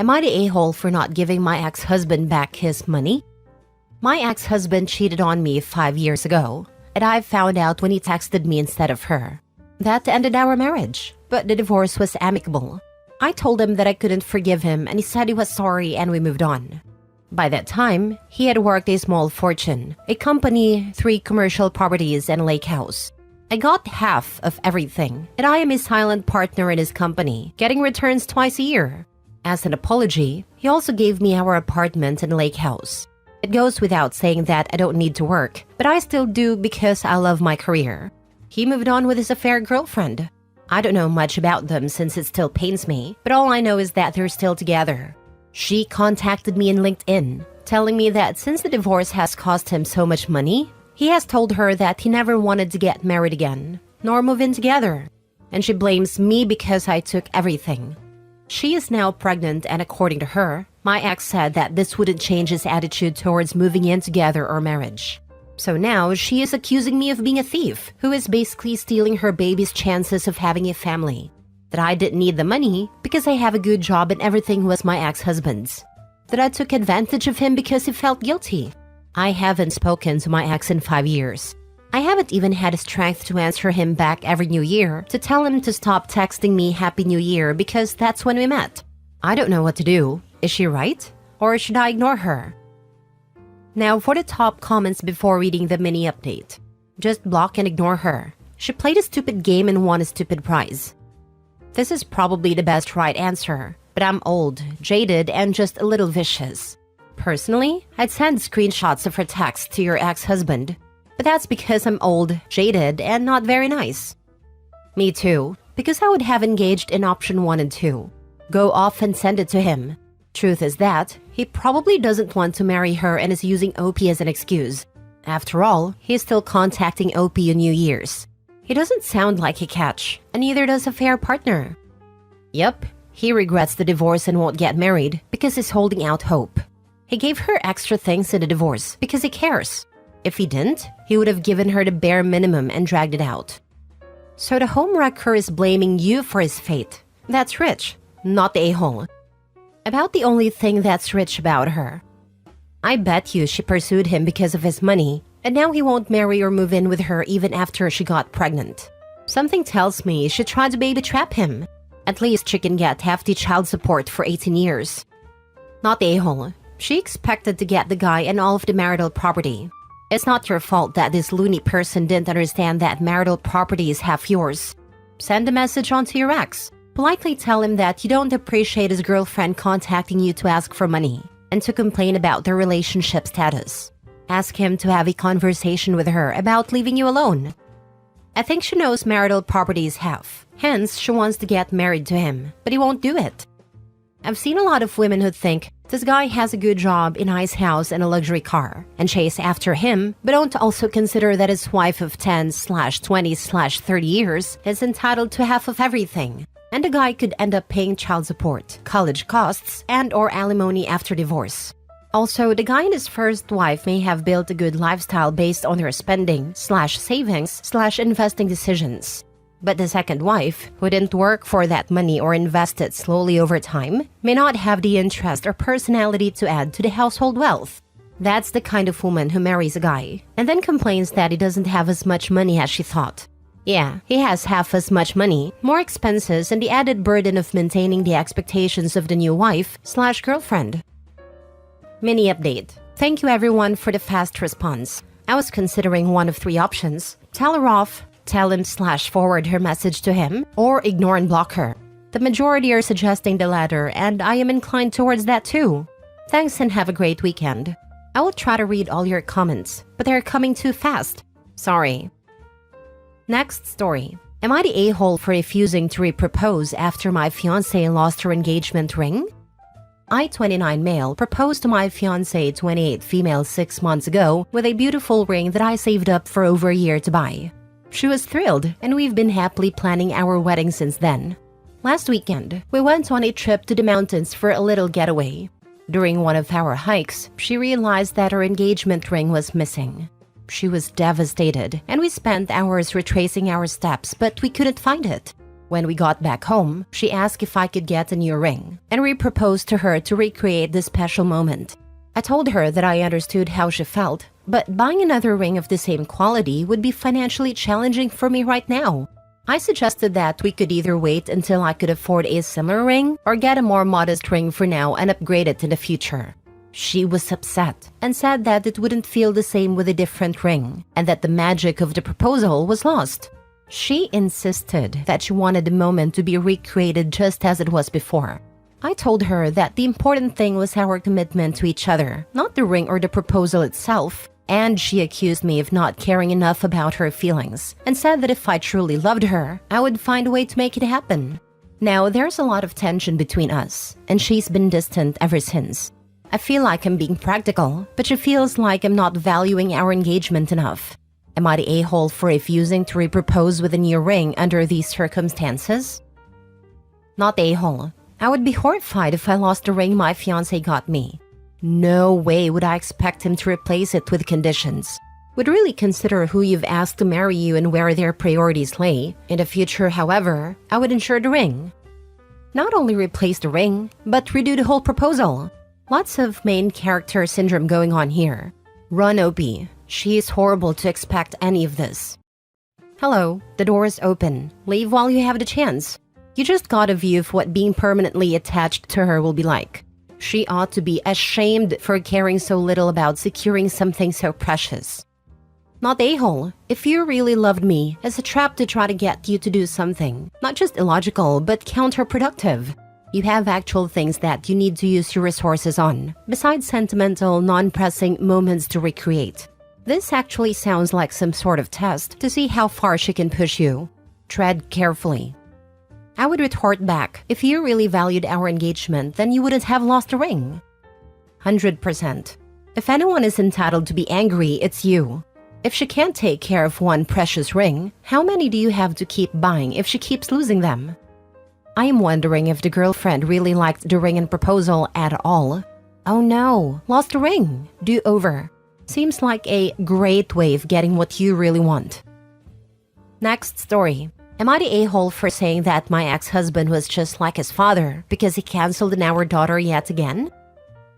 Am I the a-hole for not giving my ex-husband back his money? My ex-husband cheated on me 5 years ago, and I found out when he texted me instead of her. That ended our marriage, but the divorce was amicable. I told him that I couldn't forgive him, and he said he was sorry, and we moved on. By that time, he had worked a small fortune, a company, 3 commercial properties, and a lake house. I got half of everything, and I am a silent partner in his company, getting returns twice a year. As an apology, he also gave me our apartment and lake house. It goes without saying that I don't need to work, but I still do because I love my career. He moved on with his affair girlfriend. I don't know much about them since it still pains me, but all I know is that they're still together. She contacted me in LinkedIn, telling me that since the divorce has cost him so much money, he has told her that he never wanted to get married again, nor move in together. And she blames me because I took everything. She is now pregnant, and according to her, my ex said that this wouldn't change his attitude towards moving in together or marriage. So now she is accusing me of being a thief who is basically stealing her baby's chances of having a family. That I didn't need the money because I have a good job and everything was my ex-husband's. That I took advantage of him because he felt guilty. I haven't spoken to my ex in 5 years. I haven't even had the strength to answer him back every New Year to tell him to stop texting me Happy New Year because that's when we met. I don't know what to do. Is she right? Or should I ignore her? Now for the top comments before reading the mini update. Just block and ignore her. She played a stupid game and won a stupid prize. This is probably the best right answer, but I'm old, jaded, and just a little vicious. Personally, I'd send screenshots of her text to your ex-husband. But that's because I'm old, jaded, and not very nice. Me too, because I would have engaged in option 1 and 2. Go off and send it to him. Truth is that he probably doesn't want to marry her and is using OP as an excuse. After all, he's still contacting OP on New Year's. He doesn't sound like a catch, and neither does a fair partner. Yep, he regrets the divorce and won't get married because he's holding out hope. He gave her extra things in the divorce because he cares. If he didn't, he would have given her the bare minimum and dragged it out. So the homewrecker is blaming you for his fate. That's rich, not the a-hole. About the only thing that's rich about her. I bet you she pursued him because of his money, and now he won't marry or move in with her even after she got pregnant. Something tells me she tried to baby trap him. At least she can get hefty child support for 18 years. Not the a-hole. She expected to get the guy and all of the marital property. It's not your fault that this loony person didn't understand that marital property is half yours. Send a message on to your ex. Politely tell him that you don't appreciate his girlfriend contacting you to ask for money and to complain about their relationship status. Ask him to have a conversation with her about leaving you alone. I think she knows marital property is half. Hence, she wants to get married to him, but he won't do it. I've seen a lot of women who think this guy has a good job, a nice house, and a luxury car, and chase after him, but don't also consider that his wife of 10/20/30 years is entitled to half of everything. And the guy could end up paying child support, college costs, and/or alimony after divorce. Also, the guy and his first wife may have built a good lifestyle based on their spending/savings/investing decisions. But the second wife, who didn't work for that money or invest it slowly over time, may not have the interest or personality to add to the household wealth. That's the kind of woman who marries a guy, and then complains that he doesn't have as much money as she thought. Yeah, he has half as much money, more expenses, and the added burden of maintaining the expectations of the new wife/girlfriend. Mini update. Thank you everyone for the fast response. I was considering one of 3 options. Tell her off, tell him/forward her message to him, or ignore and block her. The majority are suggesting the latter, and I am inclined towards that too. Thanks and have a great weekend. I will try to read all your comments, but they're coming too fast. Sorry. Next story. Am I the a-hole for refusing to repropose after my fiancé lost her engagement ring? I, 29 male, proposed to my fiancé, 28 female 6 months ago with a beautiful ring that I saved up for over a year to buy. She was thrilled, and we've been happily planning our wedding since then. Last weekend, we went on a trip to the mountains for a little getaway. During one of our hikes, she realized that her engagement ring was missing. She was devastated, and we spent hours retracing our steps, but we couldn't find it. When we got back home, she asked if I could get a new ring and re-proposed to her to recreate this special moment. I told her that I understood how she felt, but buying another ring of the same quality would be financially challenging for me right now. I suggested that we could either wait until I could afford a similar ring or get a more modest ring for now and upgrade it in the future. She was upset and said that it wouldn't feel the same with a different ring and that the magic of the proposal was lost. She insisted that she wanted the moment to be recreated just as it was before. I told her that the important thing was our commitment to each other, not the ring or the proposal itself, and she accused me of not caring enough about her feelings and said that if I truly loved her, I would find a way to make it happen. Now, there's a lot of tension between us, and she's been distant ever since. I feel like I'm being practical, but she feels like I'm not valuing our engagement enough. Am I the a-hole for refusing to re-propose with a new ring under these circumstances? Not a-hole. I would be horrified if I lost the ring my fiancé got me. No way would I expect him to replace it with conditions. Would really consider who you've asked to marry you and where their priorities lay. In the future, however, I would ensure the ring. Not only replace the ring, but redo the whole proposal. Lots of main character syndrome going on here. Run, OP. She is horrible to expect any of this. Hello, the door is open. Leave while you have the chance. You just got a view of what being permanently attached to her will be like. She ought to be ashamed for caring so little about securing something so precious. Not a-hole. If you really loved me, it's a trap to try to get you to do something. Not just illogical, but counterproductive. You have actual things that you need to use your resources on, besides sentimental, non-pressing moments to recreate. This actually sounds like some sort of test to see how far she can push you. Tread carefully. I would retort back, if you really valued our engagement, then you wouldn't have lost a ring. 100%. If anyone is entitled to be angry, it's you. If she can't take care of one precious ring, how many do you have to keep buying if she keeps losing them? I am wondering if the girlfriend really liked the ring and proposal at all. Oh no, lost a ring. Do over. Seems like a great way of getting what you really want. Next story. Am I the a-hole for saying that my ex-husband was just like his father because he canceled on our daughter yet again?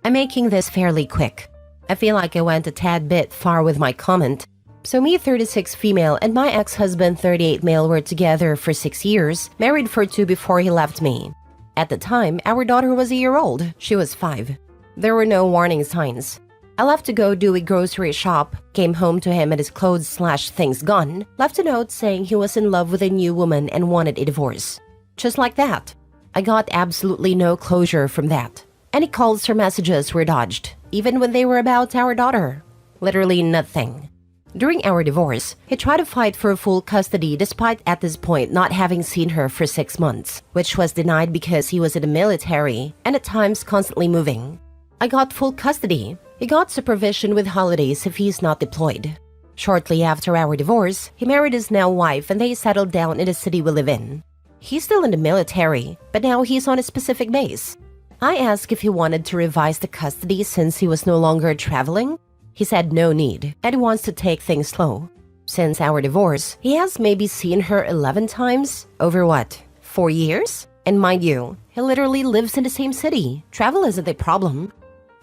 I'm making this fairly quick. I feel like I went a tad bit far with my comment. So me, 36 female, and my ex-husband, 38 male, were together for 6 years, married for 2 before he left me. At the time, our daughter was a year old. She was 5. There were no warning signs. I left to go do a grocery shop, came home to him and his clothes/things gone, left a note saying he was in love with a new woman and wanted a divorce. Just like that. I got absolutely no closure from that. Any calls or messages were dodged, even when they were about our daughter. Literally nothing. During our divorce, he tried to fight for full custody despite at this point not having seen her for 6 months, which was denied because he was in the military and at times constantly moving. I got full custody. He got supervision with holidays if he's not deployed. Shortly after our divorce, he married his now wife and they settled down in the city we live in. He's still in the military, but now he's on a specific base. I asked if he wanted to revise the custody since he was no longer traveling. He said no need, and he wants to take things slow. Since our divorce, he has maybe seen her 11 times, over what, 4 years? And mind you, he literally lives in the same city. Travel isn't a problem.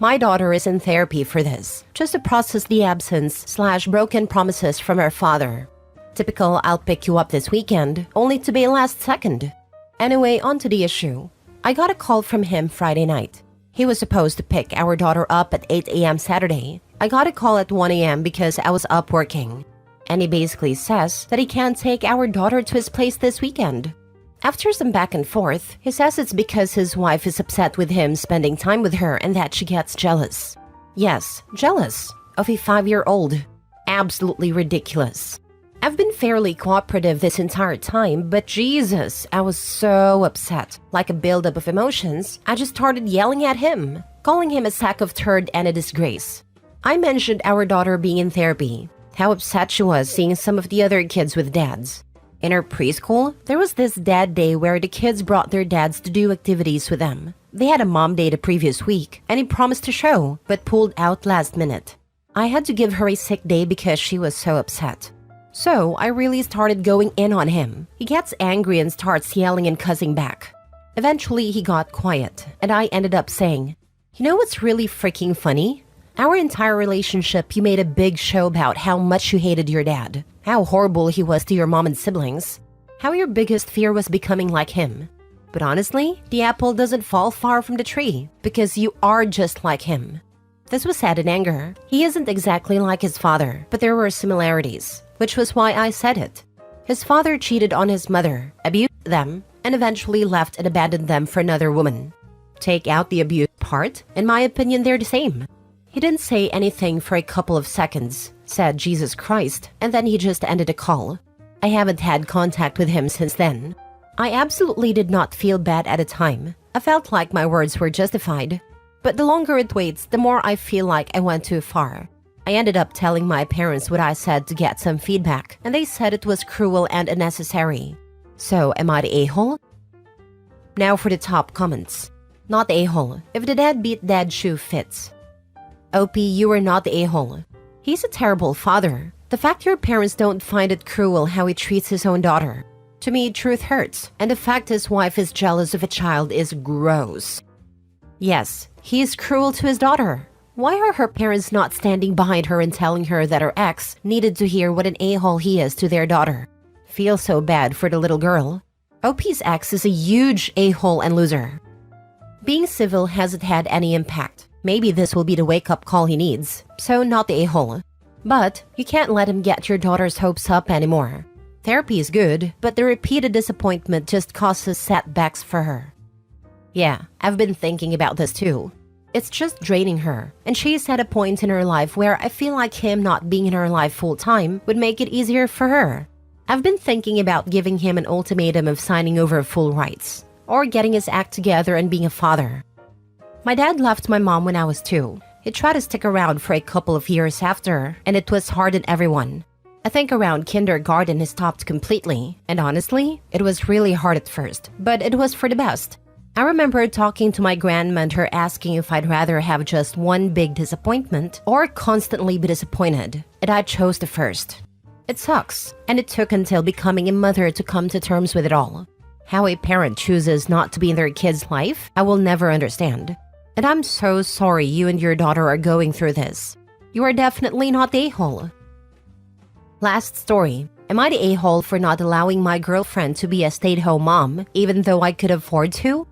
My daughter is in therapy for this, just to process the absence/broken promises from her father. Typical I'll pick you up this weekend, only to be last second. Anyway, on to the issue. I got a call from him Friday night. He was supposed to pick our daughter up at 8 a.m. Saturday. I got a call at 1 a.m. because I was up working. And he basically says that he can't take our daughter to his place this weekend. After some back and forth, he says it's because his wife is upset with him spending time with her and that she gets jealous. Yes, jealous of a 5-year-old. Absolutely ridiculous. I've been fairly cooperative this entire time, but Jesus, I was so upset. Like a buildup of emotions, I just started yelling at him, calling him a sack of turd and a disgrace. I mentioned our daughter being in therapy, how upset she was seeing some of the other kids with dads. In her preschool, there was this dad day where the kids brought their dads to do activities with them. They had a mom day the previous week, and he promised to show, but pulled out last minute. I had to give her a sick day because she was so upset. So I really started going in on him. He gets angry and starts yelling and cussing back. Eventually, he got quiet, and I ended up saying, "You know what's really freaking funny? Our entire relationship, you made a big show about how much you hated your dad, how horrible he was to your mom and siblings, how your biggest fear was becoming like him. But honestly, the apple doesn't fall far from the tree, because you are just like him." This was said in anger. He isn't exactly like his father, but there were similarities, which was why I said it. His father cheated on his mother, abused them, and eventually left and abandoned them for another woman. Take out the abuse part, in my opinion, they're the same. He didn't say anything for a couple of seconds, said Jesus Christ, and then he just ended the call. I haven't had contact with him since then. I absolutely did not feel bad at the time. I felt like my words were justified. But the longer it waits, the more I feel like I went too far. I ended up telling my parents what I said to get some feedback, and they said it was cruel and unnecessary. So, am I the a-hole? Now for the top comments. Not the a-hole. If the deadbeat dad shoe fits. OP, you are not the a-hole. He's a terrible father. The fact your parents don't find it cruel how he treats his own daughter. To me, truth hurts, and the fact his wife is jealous of a child is gross. Yes, he is cruel to his daughter. Why are her parents not standing behind her and telling her that her ex needed to hear what an a-hole he is to their daughter? Feel so bad for the little girl. OP's ex is a huge a-hole and loser. Being civil hasn't had any impact. Maybe this will be the wake-up call he needs, so not the a-hole. But you can't let him get your daughter's hopes up anymore. Therapy is good, but the repeated disappointment just causes setbacks for her. Yeah, I've been thinking about this too. It's just draining her, and she's at a point in her life where I feel like him not being in her life full-time would make it easier for her. I've been thinking about giving him an ultimatum of signing over full rights, or getting his act together and being a father. My dad left my mom when I was 2. He tried to stick around for a couple of years after, and it was hard on everyone. I think around kindergarten he stopped completely, and honestly, it was really hard at first, but it was for the best. I remember talking to my grandma and her asking if I'd rather have just one big disappointment or constantly be disappointed, and I chose the first. It sucks, and it took until becoming a mother to come to terms with it all. How a parent chooses not to be in their kid's life, I will never understand. And I'm so sorry you and your daughter are going through this. You are definitely not the a-hole. Last story. Am I the a-hole for not allowing my girlfriend to be a stay-at-home mom, even though I could afford to?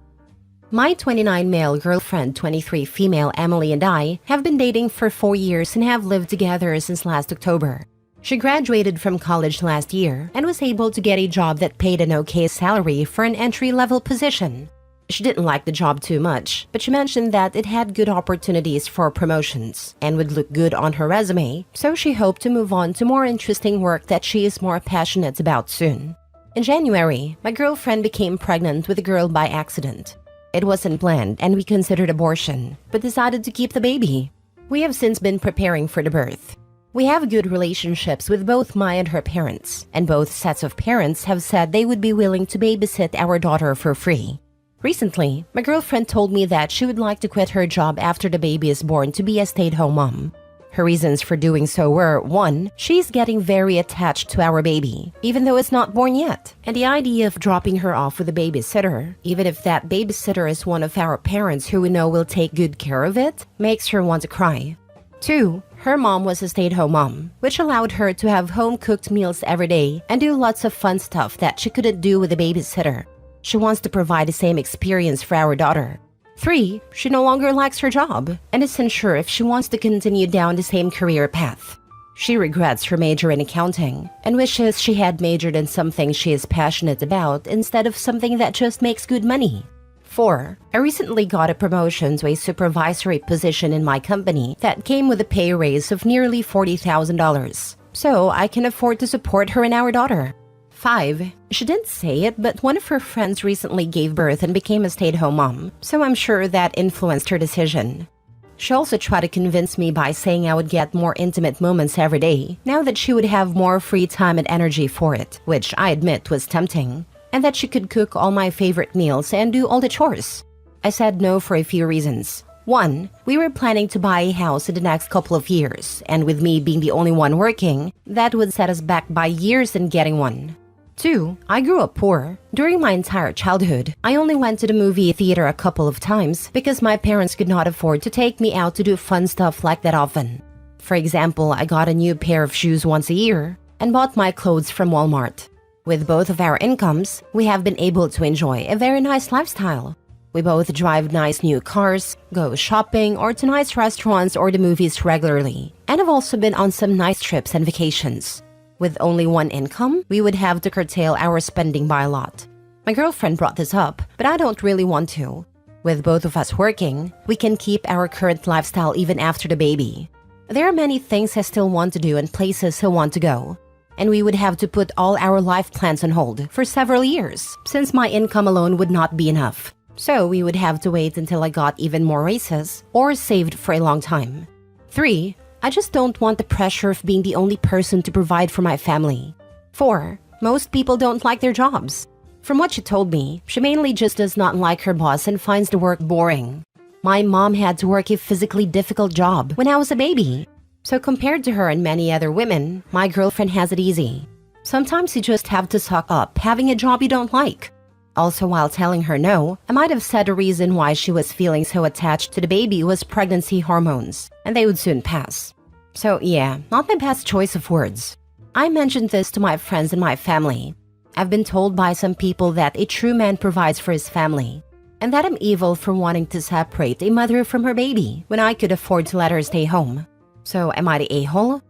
My 29 male girlfriend, 23 female Emily, and I have been dating for 4 years and have lived together since last October. She graduated from college last year and was able to get a job that paid an okay salary for an entry-level position. She didn't like the job too much, but she mentioned that it had good opportunities for promotions and would look good on her resume, so she hoped to move on to more interesting work that she is more passionate about soon. In January, my girlfriend became pregnant with a girl by accident. It wasn't planned and we considered abortion, but decided to keep the baby. We have since been preparing for the birth. We have good relationships with both my and her parents, and both sets of parents have said they would be willing to babysit our daughter for free. Recently, my girlfriend told me that she would like to quit her job after the baby is born to be a stay-at-home mom. Her reasons for doing so were, 1, she's getting very attached to our baby, even though it's not born yet. And the idea of dropping her off with a babysitter, even if that babysitter is one of our parents who we know will take good care of it, makes her want to cry. 2, her mom was a stay-at-home mom, which allowed her to have home-cooked meals every day and do lots of fun stuff that she couldn't do with a babysitter. She wants to provide the same experience for our daughter. 3, she no longer likes her job and isn't sure if she wants to continue down the same career path. She regrets her major in accounting and wishes she had majored in something she is passionate about instead of something that just makes good money. 4, I recently got a promotion to a supervisory position in my company that came with a pay raise of nearly $40,000, so I can afford to support her and our daughter. 5, she didn't say it, but one of her friends recently gave birth and became a stay-at-home mom, so I'm sure that influenced her decision. She also tried to convince me by saying I would get more intimate moments every day, now that she would have more free time and energy for it, which I admit was tempting, and that she could cook all my favorite meals and do all the chores. I said no for a few reasons. 1. We were planning to buy a house in the next couple of years, and with me being the only one working, that would set us back by years in getting one. 2. I grew up poor. During my entire childhood, I only went to the movie theater a couple of times because my parents could not afford to take me out to do fun stuff like that often. For example, I got a new pair of shoes once a year and bought my clothes from Walmart. With both of our incomes, we have been able to enjoy a very nice lifestyle. We both drive nice new cars, go shopping or to nice restaurants or the movies regularly, and have also been on some nice trips and vacations. With only one income, we would have to curtail our spending by a lot. My girlfriend brought this up, but I don't really want to. With both of us working, we can keep our current lifestyle even after the baby. There are many things I still want to do and places I want to go. And we would have to put all our life plans on hold for several years, since my income alone would not be enough. So we would have to wait until I got even more raises or saved for a long time. 3. I just don't want the pressure of being the only person to provide for my family. 4. Most people don't like their jobs. From what she told me, she mainly just does not like her boss and finds the work boring. My mom had to work a physically difficult job when I was a baby. So compared to her and many other women, my girlfriend has it easy. Sometimes you just have to suck up having a job you don't like. Also, while telling her no, I might have said a reason why she was feeling so attached to the baby was pregnancy hormones, and they would soon pass. So yeah, not my best choice of words. I mentioned this to my friends and my family. I've been told by some people that a true man provides for his family, and that I'm evil for wanting to separate a mother from her baby when I could afford to let her stay home. So am I the a-hole?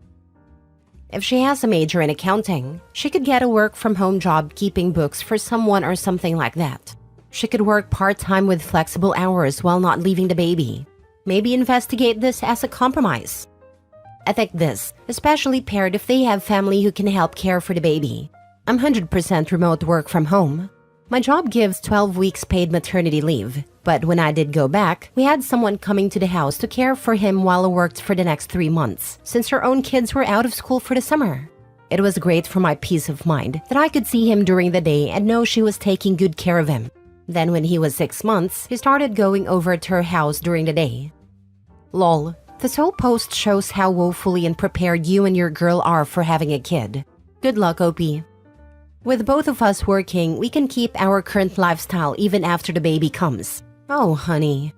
If she has a major in accounting, she could get a work-from-home job keeping books for someone or something like that. She could work part-time with flexible hours while not leaving the baby. Maybe investigate this as a compromise. I think this, especially paired if they have family who can help care for the baby. I'm 100% remote work from home. My job gives 12 weeks paid maternity leave, but when I did go back, we had someone coming to the house to care for him while I worked for the next 3 months, since her own kids were out of school for the summer. It was great for my peace of mind that I could see him during the day and know she was taking good care of him. Then when he was 6 months, he started going over to her house during the day. Lol, this whole post shows how woefully unprepared you and your girl are for having a kid. Good luck, OP. With both of us working, we can keep our current lifestyle even after the baby comes. Oh, honey.